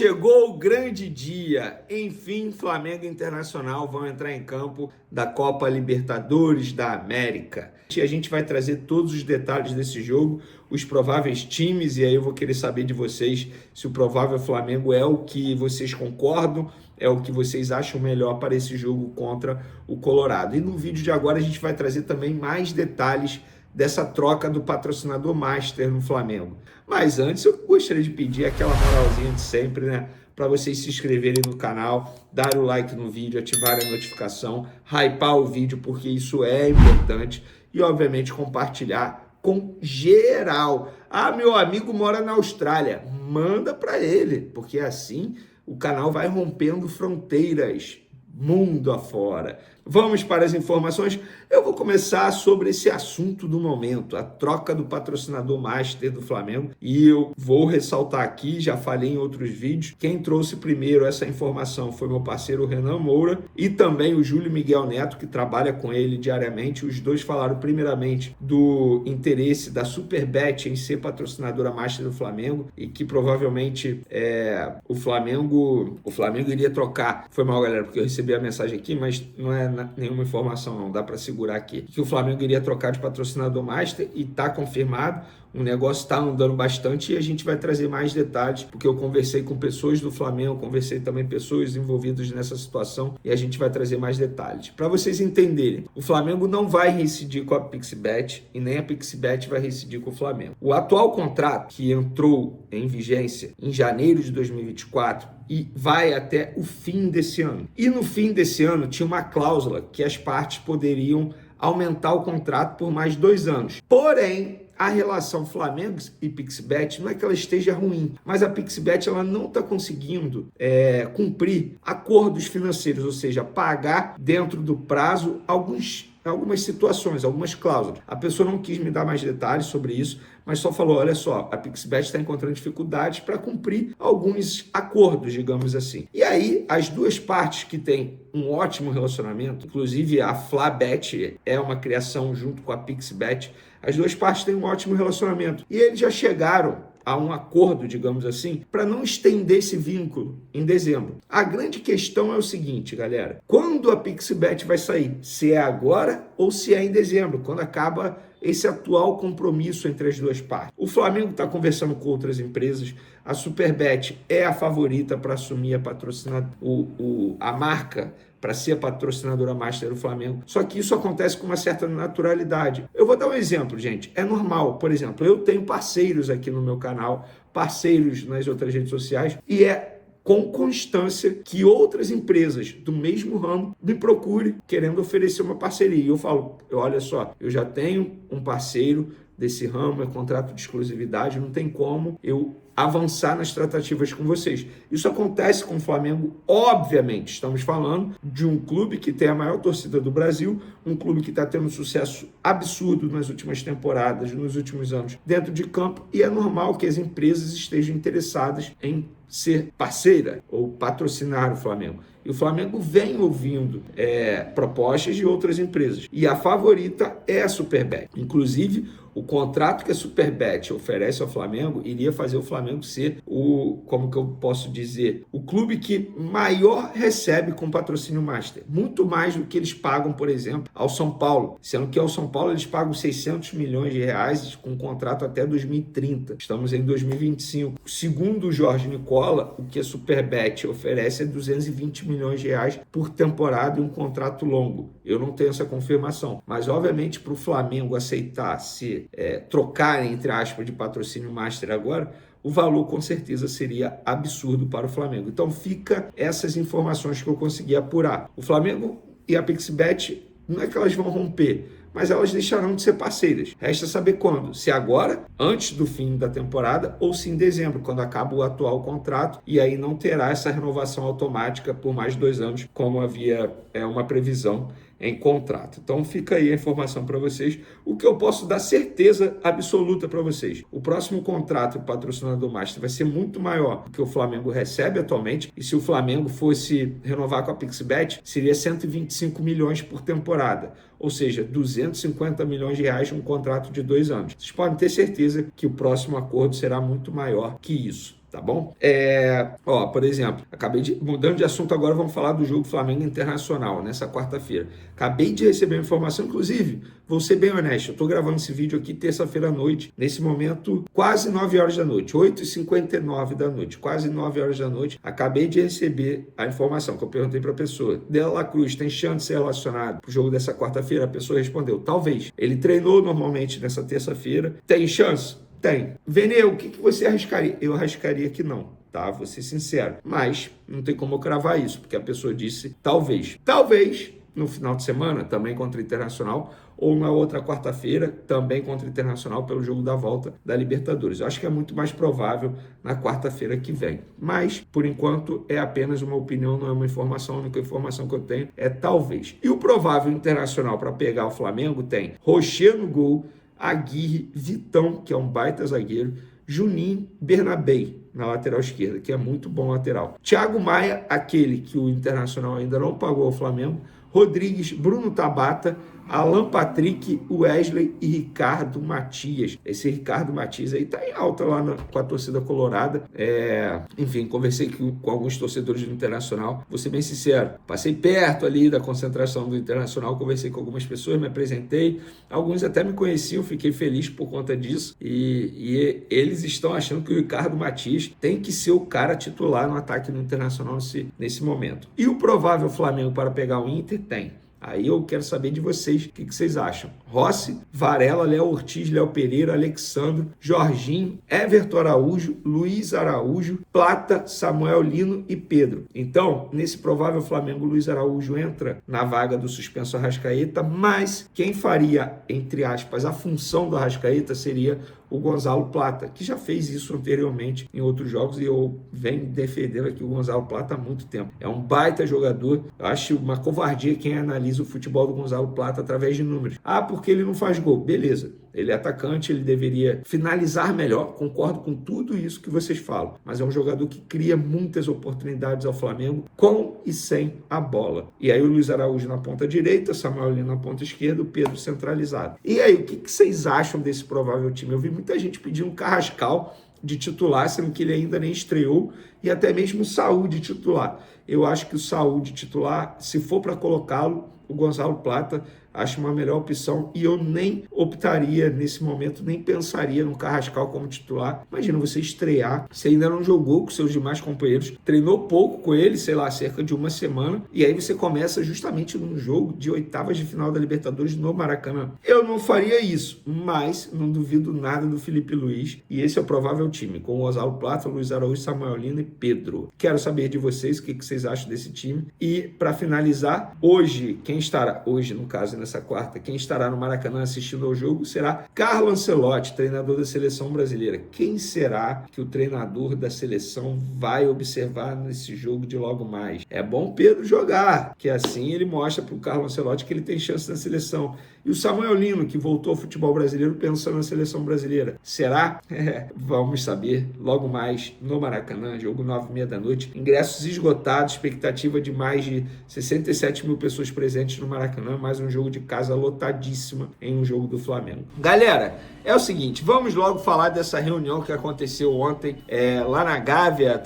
chegou o grande dia. Enfim, Flamengo e Internacional vão entrar em campo da Copa Libertadores da América. E a gente vai trazer todos os detalhes desse jogo, os prováveis times, e aí eu vou querer saber de vocês se o provável Flamengo é o que vocês concordam, é o que vocês acham melhor para esse jogo contra o Colorado. E no vídeo de agora a gente vai trazer também mais detalhes dessa troca do patrocinador Master no Flamengo. Mas antes eu gostaria de pedir aquela moralzinha de sempre, né? Para vocês se inscreverem no canal, dar o like no vídeo, ativarem a notificação, hypar o vídeo, porque isso é importante. E, obviamente, compartilhar com geral. Ah, meu amigo mora na Austrália. Manda para ele, porque assim o canal vai rompendo fronteiras, mundo afora. Vamos para as informações. Eu vou começar sobre esse assunto do momento, a troca do patrocinador Master do Flamengo. E eu vou ressaltar aqui, já falei em outros vídeos, quem trouxe primeiro essa informação foi meu parceiro Renan Moura e também o Júlio Miguel Neto, que trabalha com ele diariamente. Os dois falaram primeiramente do interesse da Superbet em ser patrocinadora Master do Flamengo e que provavelmente o Flamengo iria trocar. Foi mal, galera, porque eu recebi a mensagem aqui, mas não é nenhuma informação, não dá para segurar aqui, que o Flamengo iria trocar de patrocinador Master e está confirmado. O negócio está andando bastante e a gente vai trazer mais detalhes, porque eu conversei com pessoas do Flamengo, conversei também com pessoas envolvidas nessa situação e a gente vai trazer mais detalhes. Para vocês entenderem, o Flamengo não vai reincidir com a Pixbet e nem a Pixbet vai reincidir com o Flamengo. O atual contrato, que entrou em vigência em janeiro de 2024, e vai até o fim desse ano. E no fim desse ano tinha uma cláusula que as partes poderiam aumentar o contrato por mais 2 anos. Porém, a relação Flamengo e Pixbet não é que ela esteja ruim, mas a Pixbet ela não está conseguindo cumprir acordos financeiros, ou seja, pagar dentro do prazo algumas situações, algumas cláusulas. A pessoa não quis me dar mais detalhes sobre isso, mas só falou, olha só, a Pixbet está encontrando dificuldades para cumprir alguns acordos, digamos assim. E aí, as duas partes que têm um ótimo relacionamento, inclusive a Flabet é uma criação junto com a Pixbet, as duas partes têm um ótimo relacionamento. E eles já chegaram a um acordo, digamos assim, para não estender esse vínculo em dezembro. A grande questão é o seguinte, galera. Quando a Pixbet vai sair? Se é agora ou se é em dezembro, quando acaba esse atual compromisso entre as duas partes. O Flamengo está conversando com outras empresas. A Superbet é a favorita para assumir a marca para ser a patrocinadora Master do Flamengo. Só que isso acontece com uma certa naturalidade. Eu vou dar um exemplo, gente. É normal. Por exemplo, eu tenho parceiros aqui no meu canal, parceiros nas outras redes sociais, e é com constância que outras empresas do mesmo ramo me procurem querendo oferecer uma parceria. E eu falo, olha só, eu já tenho um parceiro desse ramo, é contrato de exclusividade, não tem como eu avançar nas tratativas com vocês. Isso acontece com o Flamengo, obviamente. Estamos falando de um clube que tem a maior torcida do Brasil, um clube que está tendo um sucesso absurdo nas últimas temporadas, nos últimos anos, dentro de campo, e é normal que as empresas estejam interessadas em ser parceira ou patrocinar o Flamengo. E o Flamengo vem ouvindo propostas de outras empresas. E a favorita é a Superbet. Inclusive, o contrato que a Superbet oferece ao Flamengo iria fazer o Flamengo ser como que eu posso dizer, o clube que maior recebe com patrocínio Master. Muito mais do que eles pagam, por exemplo, ao São Paulo. Sendo que ao São Paulo eles pagam 600 milhões de reais com contrato até 2030. Estamos em 2025. Segundo o Jorge Nicola, o que a Superbet oferece é 220 milhões de reais por temporada e um contrato longo. Eu não tenho essa confirmação. Mas, obviamente, para o Flamengo aceitar se trocar, entre aspas, de patrocínio Master agora, o valor com certeza seria absurdo para o Flamengo. Então fica essas informações que eu consegui apurar. O Flamengo e a Pixbet, não é que elas vão romper, mas elas deixarão de ser parceiras. Resta saber quando. Se agora, antes do fim da temporada, ou se em dezembro, quando acaba o atual contrato, e aí não terá essa renovação automática por mais 2 anos, como havia uma previsão em contrato. Então fica aí a informação para vocês. O que eu posso dar certeza absoluta para vocês. O próximo contrato do patrocinador Master vai ser muito maior do que o Flamengo recebe atualmente. E se o Flamengo fosse renovar com a Pixbet, seria 125 milhões por temporada. Ou seja, 250 milhões de reais num contrato de 2 anos. Vocês podem ter certeza que o próximo acordo será muito maior que isso. tá bom? Por exemplo, mudando de assunto agora, vamos falar do jogo Flamengo Internacional, nessa quarta-feira. Acabei de receber uma informação, inclusive, vou ser bem honesto, eu tô gravando esse vídeo aqui terça-feira à noite, nesse momento, quase 9 horas da noite, 8h59 da noite, quase 9 horas da noite, acabei de receber a informação que eu perguntei para a pessoa, De La Cruz tem chance de ser relacionado pro jogo dessa quarta-feira? A pessoa respondeu, talvez. Ele treinou normalmente nessa terça-feira, tem chance? Tem. Vene, o que você arriscaria? Eu arriscaria que não, tá? Vou ser sincero. Mas não tem como eu cravar isso, porque a pessoa disse talvez. Talvez no final de semana, também contra o Internacional, ou na outra quarta-feira, também contra o Internacional, pelo jogo da volta da Libertadores. Eu acho que é muito mais provável na quarta-feira que vem. Mas, por enquanto, é apenas uma opinião, não é uma informação. A única informação que eu tenho é talvez. E o provável Internacional para pegar o Flamengo tem Rocher no gol, Aguirre, Vitão, que é um baita zagueiro, Juninho, Bernabé na lateral esquerda, que é muito bom lateral. Thiago Maia, aquele que o Internacional ainda não pagou ao Flamengo, Rodrigues, Bruno Tabata, Alan Patrick, Wesley e Ricardo Matias. Esse Ricardo Matias aí tá em alta lá com a torcida colorada. Enfim, conversei com alguns torcedores do Internacional. Vou ser bem sincero, passei perto ali da concentração do Internacional, conversei com algumas pessoas, me apresentei. Alguns até me conheciam, fiquei feliz por conta disso. E eles estão achando que o Ricardo Matias tem que ser o cara titular no ataque do Internacional nesse momento. E o provável Flamengo para pegar o Inter tem. Aí eu quero saber de vocês, o que vocês acham? Rossi, Varela, Léo Ortiz, Léo Pereira, Alexandro, Jorginho, Everton Araújo, Luiz Araújo, Plata, Samuel Lino e Pedro. Então, nesse provável Flamengo, Luiz Araújo entra na vaga do suspenso Arrascaeta, mas quem faria, entre aspas, a função do Arrascaeta seria o Gonzalo Plata, que já fez isso anteriormente em outros jogos e eu venho defendendo aqui o Gonzalo Plata há muito tempo. É um baita jogador, eu acho uma covardia quem analisa o futebol do Gonzalo Plata através de números. Porque ele não faz gol. Beleza, ele é atacante, ele deveria finalizar melhor, concordo com tudo isso que vocês falam, mas é um jogador que cria muitas oportunidades ao Flamengo com e sem a bola. E aí o Luiz Araújo na ponta direita, Samuel Lino na ponta esquerda, o Pedro centralizado. E aí, o que vocês acham desse provável time? Eu vi muita gente pedindo um Carrascal de titular, sendo que ele ainda nem estreou, e até mesmo o Saúl de titular. Eu acho que o Saúl de titular, se for para colocá-lo, o Gonzalo Plata acho uma melhor opção e eu nem optaria nesse momento, nem pensaria no Carrascal como titular. Imagina você estrear, você ainda não jogou com seus demais companheiros, treinou pouco com ele, sei lá, cerca de uma semana, e aí você começa justamente num jogo de oitavas de final da Libertadores no Maracanã. Eu não faria isso, mas não duvido nada do Felipe Luiz, e esse é o provável time, com o Gonzalo Plata, Luiz Araújo, Samuel Lino e Pedro. Quero saber de vocês o que vocês acham desse time. E para finalizar, hoje, no caso, nessa quarta, quem estará no Maracanã assistindo ao jogo será Carlo Ancelotti, treinador da seleção brasileira. Quem será que o treinador da seleção vai observar nesse jogo de logo mais? É bom Pedro jogar, que assim ele mostra para o Carlo Ancelotti que ele tem chance na seleção. E o Samuel Lino, que voltou ao futebol brasileiro pensando na seleção brasileira. Será? Vamos saber logo mais no Maracanã, jogo 9h30 da noite. Ingressos esgotados, expectativa de mais de 67 mil pessoas presentes no Maracanã, mais um jogo de casa lotadíssima em um jogo do Flamengo. Galera, é o seguinte, vamos logo falar dessa reunião que aconteceu ontem lá na Gávea,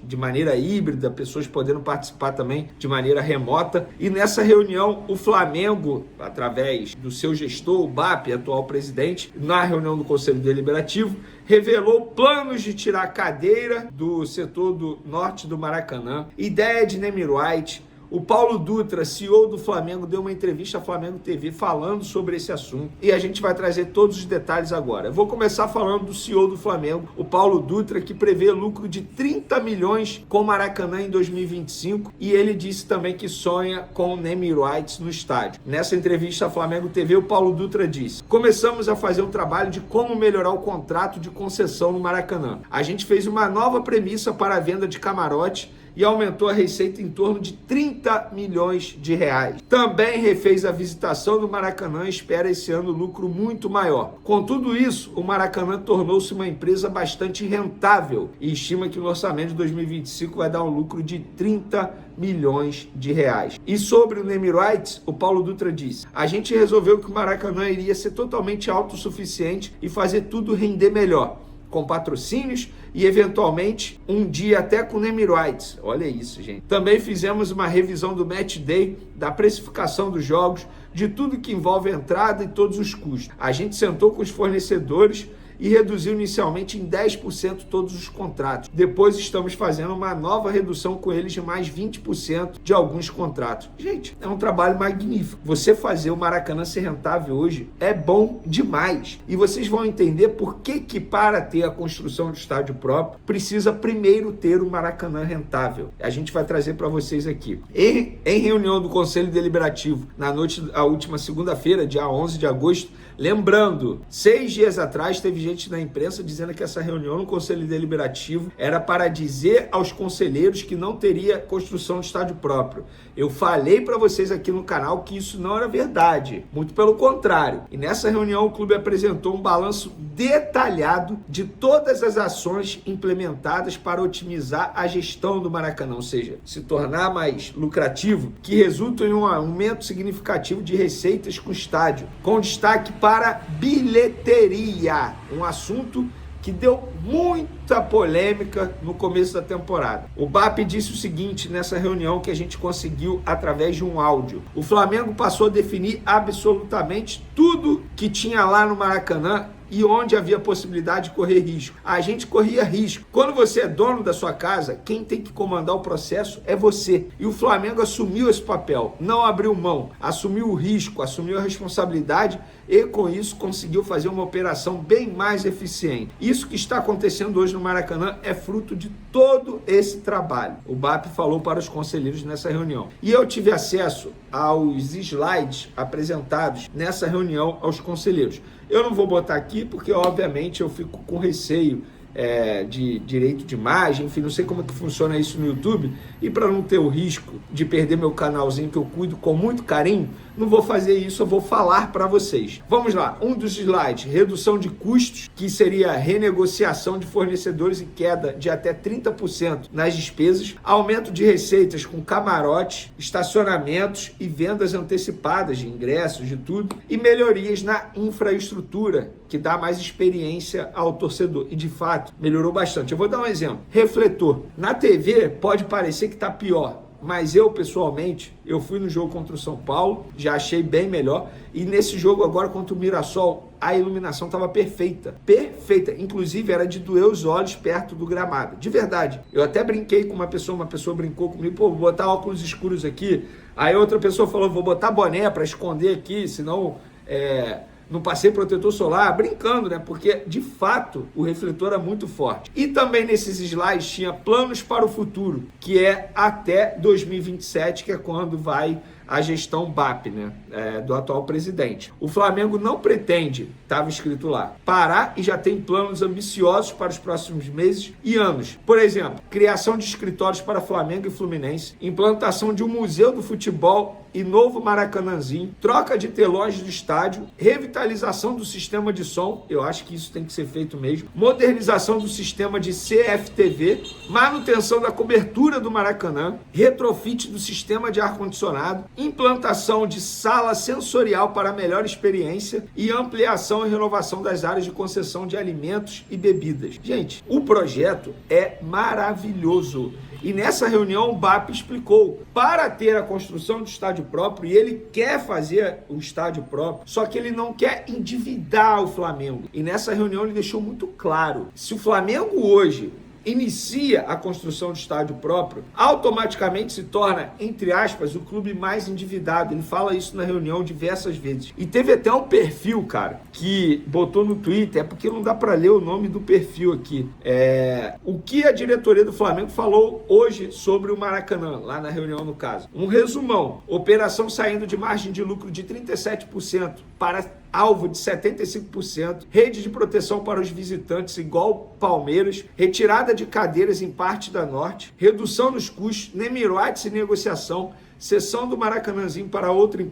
de maneira híbrida, pessoas podendo participar também de maneira remota. E nessa reunião, o Flamengo, através do seu gestor, o BAP, atual presidente, na reunião do Conselho Deliberativo, revelou planos de tirar a cadeira do setor do norte do Maracanã, ideia de Namir White. O Paulo Dutra, CEO do Flamengo, deu uma entrevista à Flamengo TV falando sobre esse assunto e a gente vai trazer todos os detalhes agora. Eu vou começar falando do CEO do Flamengo, o Paulo Dutra, que prevê lucro de 30 milhões com o Maracanã em 2025 e ele disse também que sonha com o naming rights no estádio. Nessa entrevista à Flamengo TV, o Paulo Dutra disse: começamos a fazer um trabalho de como melhorar o contrato de concessão no Maracanã. A gente fez uma nova premissa para a venda de camarote e aumentou a receita em torno de 30 milhões de reais. Também refez a visitação do Maracanã e espera esse ano lucro muito maior. Com tudo isso, o Maracanã tornou-se uma empresa bastante rentável e estima que no orçamento de 2025 vai dar um lucro de 30 milhões de reais. E sobre o naming rights, o Paulo Dutra disse: a gente resolveu que o Maracanã iria ser totalmente autossuficiente e fazer tudo render melhor. com patrocínios e, eventualmente, um dia até com name rights. Olha isso, gente. Também fizemos uma revisão do Match Day, da precificação dos jogos, de tudo que envolve a entrada e todos os custos. A gente sentou com os fornecedores e reduziu inicialmente em 10% todos os contratos. Depois estamos fazendo uma nova redução com eles de mais 20% de alguns contratos. Gente, é um trabalho magnífico. Você fazer o Maracanã ser rentável hoje é bom demais. E vocês vão entender por que para ter a construção do estádio próprio, precisa primeiro ter o Maracanã rentável. A gente vai trazer para vocês aqui. Em reunião do Conselho Deliberativo, na noite da última segunda-feira, dia 11 de agosto, lembrando, 6 dias atrás teve gente na imprensa dizendo que essa reunião no Conselho Deliberativo era para dizer aos conselheiros que não teria construção de estádio próprio. Eu falei para vocês aqui no canal que isso não era verdade, muito pelo contrário. E nessa reunião o clube apresentou um balanço detalhado de todas as ações implementadas para otimizar a gestão do Maracanã, ou seja, se tornar mais lucrativo, que resulta em um aumento significativo de receitas com o estádio, com destaque para bilheteria, um assunto que deu muita polêmica no começo da temporada. O BAP disse o seguinte nessa reunião que a gente conseguiu através de um áudio. O Flamengo passou a definir absolutamente tudo que tinha lá no Maracanã e onde havia possibilidade de correr risco. A gente corria risco. Quando você é dono da sua casa, quem tem que comandar o processo é você. E o Flamengo assumiu esse papel, não abriu mão, assumiu o risco, assumiu a responsabilidade e com isso conseguiu fazer uma operação bem mais eficiente. Isso que está acontecendo hoje no Maracanã é fruto de todo esse trabalho. O BAP falou para os conselheiros nessa reunião. E eu tive acesso aos slides apresentados nessa reunião aos conselheiros. Eu não vou botar aqui porque, obviamente, eu fico com receio de direito de imagem, enfim, não sei como é que funciona isso no YouTube, e para não ter o risco de perder meu canalzinho que eu cuido com muito carinho, não vou fazer isso, eu vou falar para vocês. Vamos lá, um dos slides, redução de custos, que seria renegociação de fornecedores e queda de até 30% nas despesas, aumento de receitas com camarotes, estacionamentos e vendas antecipadas de ingressos, de tudo, e melhorias na infraestrutura, que dá mais experiência ao torcedor, e de fato, melhorou bastante. Eu vou dar um exemplo, refletor. Na TV pode parecer que está pior, mas eu, pessoalmente, eu fui no jogo contra o São Paulo, já achei bem melhor, e nesse jogo agora contra o Mirassol, a iluminação estava perfeita, perfeita, inclusive era de doer os olhos perto do gramado, de verdade. Eu até brinquei com uma pessoa brincou comigo, pô, vou botar óculos escuros aqui, aí outra pessoa falou, vou botar boné para esconder aqui, senão não passei protetor solar, brincando, né? Porque, de fato, o refletor é muito forte. E também nesses slides tinha planos para o futuro, que é até 2027, que é quando vai a gestão BAP, né? Do atual presidente. O Flamengo não pretende, estava escrito lá, parar e já tem planos ambiciosos para os próximos meses e anos. Por exemplo, criação de escritórios para Flamengo e Fluminense, implantação de um museu do futebol e novo Maracanãzinho, troca de telões do estádio, revitalização do sistema de som, eu acho que isso tem que ser feito mesmo, modernização do sistema de CFTV, manutenção da cobertura do Maracanã, retrofit do sistema de ar-condicionado, implantação de sala sensorial para melhor experiência e ampliação e renovação das áreas de concessão de alimentos e bebidas. Gente, o projeto é maravilhoso. E nessa reunião o BAP explicou, para ter a construção do estádio próprio, e ele quer fazer o estádio próprio, só que ele não quer endividar o Flamengo. E nessa reunião ele deixou muito claro, se o Flamengo hoje inicia a construção do estádio próprio, automaticamente se torna, entre aspas, o clube mais endividado. Ele fala isso na reunião diversas vezes. E teve até um perfil, cara, que botou no Twitter, é porque não dá para ler o nome do perfil aqui. O que a diretoria do Flamengo falou hoje sobre o Maracanã, lá na reunião no caso. Um resumão, operação saindo de margem de lucro de 37% para alvo de 75%, rede de proteção para os visitantes igual Palmeiras, retirada de cadeiras em parte da Norte, redução nos custos, name rights e negociação, cessão do Maracanãzinho para outra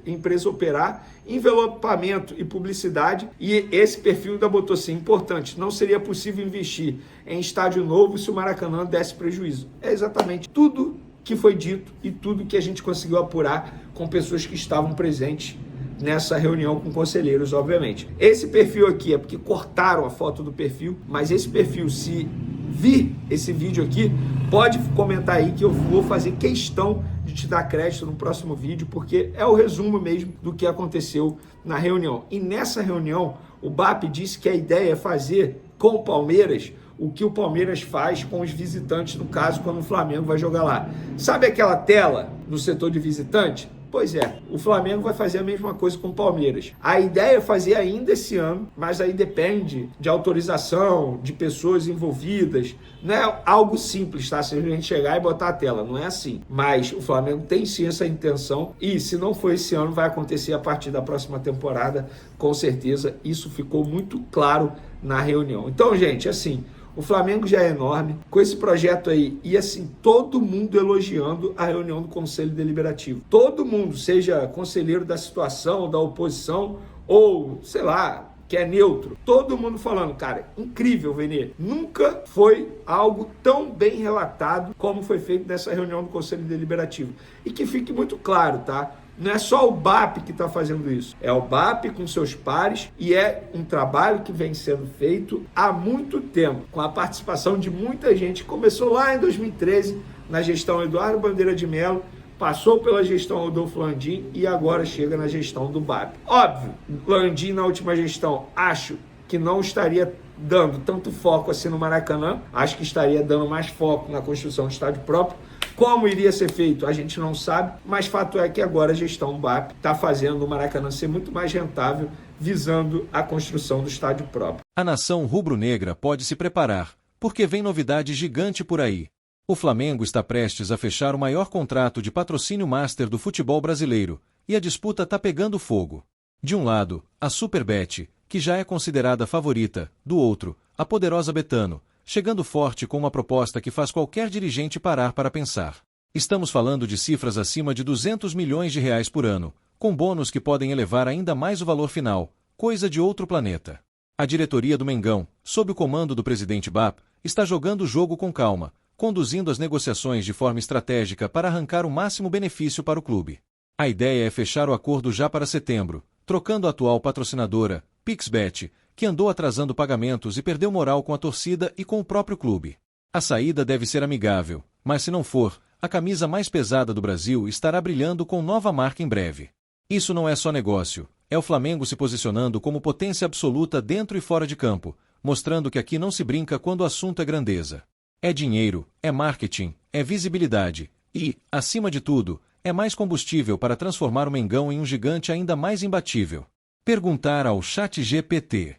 empresa operar, envelopamento e publicidade. E esse perfil ainda botou assim, importante, não seria possível investir em estádio novo se o Maracanã desse prejuízo. É exatamente tudo que foi dito e tudo que a gente conseguiu apurar com pessoas que estavam presentes nessa reunião com conselheiros, obviamente. Esse perfil aqui é porque cortaram a foto do perfil, mas esse perfil, se vir esse vídeo aqui, pode comentar aí que eu vou fazer questão de te dar crédito no próximo vídeo, porque é o resumo mesmo do que aconteceu na reunião. E nessa reunião, o BAP disse que a ideia é fazer com o Palmeiras o que o Palmeiras faz com os visitantes, no caso, quando o Flamengo vai jogar lá. Sabe aquela tela no setor de visitante? Pois é, o Flamengo vai fazer a mesma coisa com o Palmeiras. A ideia é fazer ainda esse ano, mas aí depende de autorização, de pessoas envolvidas. Não é algo simples, tá? Se a gente chegar e botar a tela, não é assim. Mas o Flamengo tem sim essa intenção e se não for esse ano, vai acontecer a partir da próxima temporada, com certeza. Isso ficou muito claro na reunião. Então, gente, assim, o Flamengo já é enorme, com esse projeto aí, e assim, todo mundo elogiando a reunião do Conselho Deliberativo. Todo mundo, seja conselheiro da situação, da oposição, ou, sei lá, que é neutro. Todo mundo falando, cara, incrível, Vene. Nunca foi algo tão bem relatado como foi feito nessa reunião do Conselho Deliberativo. E que fique muito claro, tá? Não é só o BAP que está fazendo isso, é o BAP com seus pares e é um trabalho que vem sendo feito há muito tempo, com a participação de muita gente. Começou lá em 2013, na gestão Eduardo Bandeira de Mello, passou pela gestão Rodolfo Landim e agora chega na gestão do BAP. Óbvio, Landim na última gestão, acho que não estaria dando tanto foco assim no Maracanã, acho que estaria dando mais foco na construção do estádio próprio. Como iria ser feito, a gente não sabe, mas fato é que agora a gestão BAP está fazendo o Maracanã ser muito mais rentável, visando a construção do estádio próprio. A nação rubro-negra pode se preparar, porque vem novidade gigante por aí. O Flamengo está prestes a fechar o maior contrato de patrocínio master do futebol brasileiro, e a disputa está pegando fogo. De um lado, a Superbet, que já é considerada favorita, do outro, a poderosa Betano, chegando forte com uma proposta que faz qualquer dirigente parar para pensar. Estamos falando de cifras acima de 200 milhões de reais por ano, com bônus que podem elevar ainda mais o valor final, coisa de outro planeta. A diretoria do Mengão, sob o comando do presidente BAP, está jogando o jogo com calma, conduzindo as negociações de forma estratégica para arrancar o máximo benefício para o clube. A ideia é fechar o acordo já para setembro, trocando a atual patrocinadora, Pixbet, que andou atrasando pagamentos e perdeu moral com a torcida e com o próprio clube. A saída deve ser amigável, mas se não for, a camisa mais pesada do Brasil estará brilhando com nova marca em breve. Isso não é só negócio, é o Flamengo se posicionando como potência absoluta dentro e fora de campo, mostrando que aqui não se brinca quando o assunto é grandeza. É dinheiro, é marketing, é visibilidade e, acima de tudo, é mais combustível para transformar o Mengão em um gigante ainda mais imbatível. Perguntar ao ChatGPT.